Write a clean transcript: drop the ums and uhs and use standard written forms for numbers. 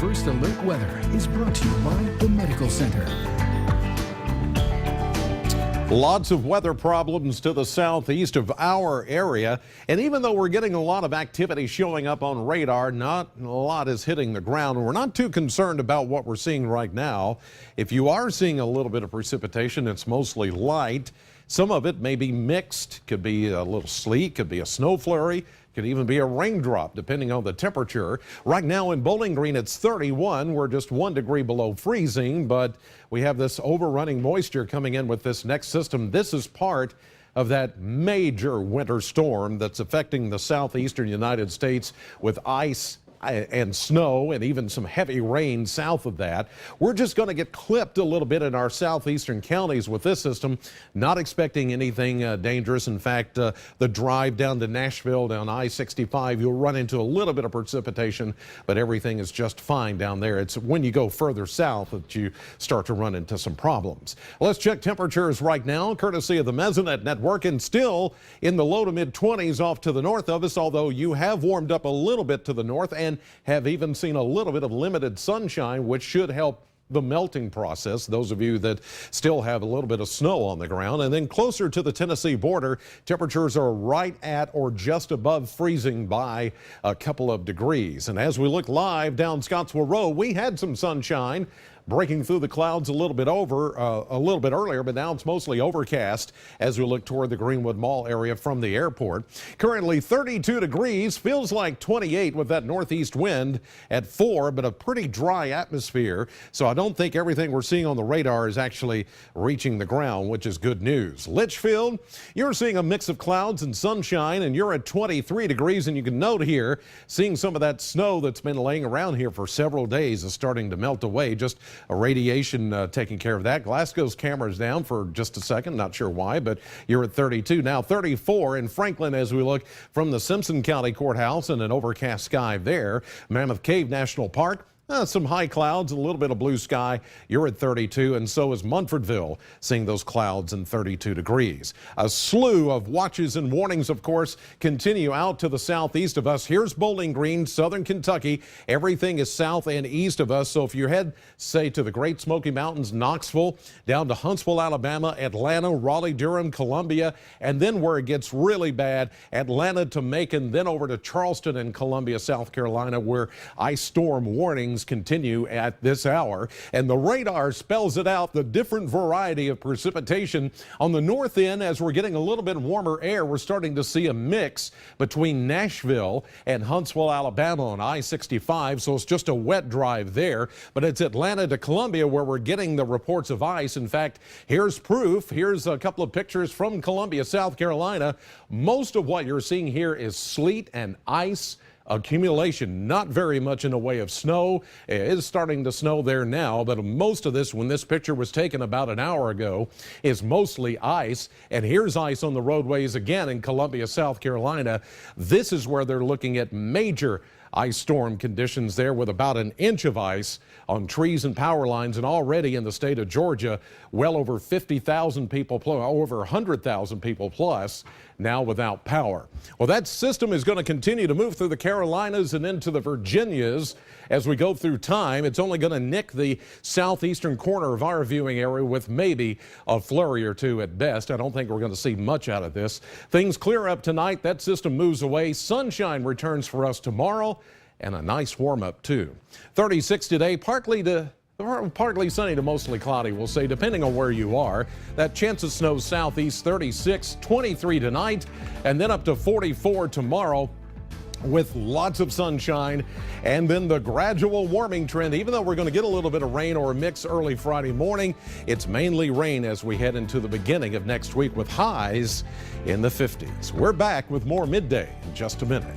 First Alert Weather is brought to you by the Medical Center. Lots of weather problems to the southeast of our area, and even though we're getting a lot of activity showing up on radar, not a lot is hitting the ground. We're not too concerned about what we're seeing right now. If you are seeing a little bit of precipitation, it's mostly light. Some of it may be mixed, could be a little sleet, could be a snow flurry, could even be a raindrop depending on the temperature. Right now in Bowling Green it's 31. We're just 1 degree below freezing, but we have this overrunning moisture coming in with this next system. This is part of that major winter storm that's affecting the southeastern United States with ice and snow and even some heavy rain south of that. We're just going to get clipped a little bit in our southeastern counties with this system. Not expecting anything dangerous. In fact, the drive down to Nashville down I-65, you'll run into a little bit of precipitation, but everything is just fine down there. It's when you go further south that you start to run into some problems. Let's check temperatures right now, courtesy of the Mesonet Network, and still in the low to mid 20s off to the north of us, although you have warmed up a little bit to the north and have even seen a little bit of limited sunshine, which should help the melting process, those of you that still have a little bit of snow on the ground. And then closer to the Tennessee border, temperatures are right at or just above freezing by a couple of degrees. And as we look live down Scottsville Road, we had some sunshine breaking through the clouds a little bit earlier, but now it's mostly overcast as we look toward the Greenwood Mall area from the airport. Currently 32 degrees, feels like 28 with that northeast wind at 4, but a pretty dry atmosphere. So I don't think everything we're seeing on the radar is actually reaching the ground, which is good news. Litchfield, you're seeing a mix of clouds and sunshine, and you're at 23 degrees. And you can note here, seeing some of that snow that's been laying around here for several days is starting to melt away. Just a radiation taking care of that. Glasgow's camera's down for just a second, not sure why, but you're at 32. Now 34 in Franklin as we look from the Simpson County Courthouse and an overcast sky there. Mammoth Cave National Park. Some high clouds, a little bit of blue sky. You're at 32, and so is Munfordville, seeing those clouds and 32 degrees. A slew of watches and warnings, of course, continue out to the southeast of us. Here's Bowling Green, southern Kentucky. Everything is south and east of us. So if you head, say, to the Great Smoky Mountains, Knoxville, down to Huntsville, Alabama, Atlanta, Raleigh, Durham, Columbia, and then where it gets really bad, Atlanta to Macon, then over to Charleston and Columbia, South Carolina, where ice storm warnings continue at this hour, and the radar spells it out, the different variety of precipitation. On the north end, as we're getting a little bit warmer air, we're starting to see a mix between Nashville and Huntsville, Alabama on I-65, so it's just a wet drive there, but it's Atlanta to Columbia where we're getting the reports of ice. In fact, here's proof. Here's a couple of pictures from Columbia, South Carolina. Most of what you're seeing here is sleet and ice accumulation, not very much in the way of snow. It is starting to snow there now, but most of this, when this picture was taken about an hour ago, is mostly ice. And here's ice on the roadways again in Columbia, South Carolina. This is where they're looking at major ice storm conditions there with about an inch of ice on trees and power lines, and already in the state of Georgia, well over 50,000 people, over 100,000 people plus now without power. Well, that system is going to continue to move through the Carolinas and into the Virginias as we go through time. It's only going to nick the southeastern corner of our viewing area with maybe a flurry or two at best. I don't think we're going to see much out of this. Things clear up tonight. That system moves away. Sunshine returns for us tomorrow, and a nice warm up too. 36 today, partly sunny to mostly cloudy, we'll say, depending on where you are. That chance of snow southeast, 36, 23 tonight, and then up to 44 tomorrow with lots of sunshine. And then the gradual warming trend, even though we're going to get a little bit of rain or a mix early Friday morning, it's mainly rain as we head into the beginning of next week with highs in the 50s. We're back with more Midday in just a minute.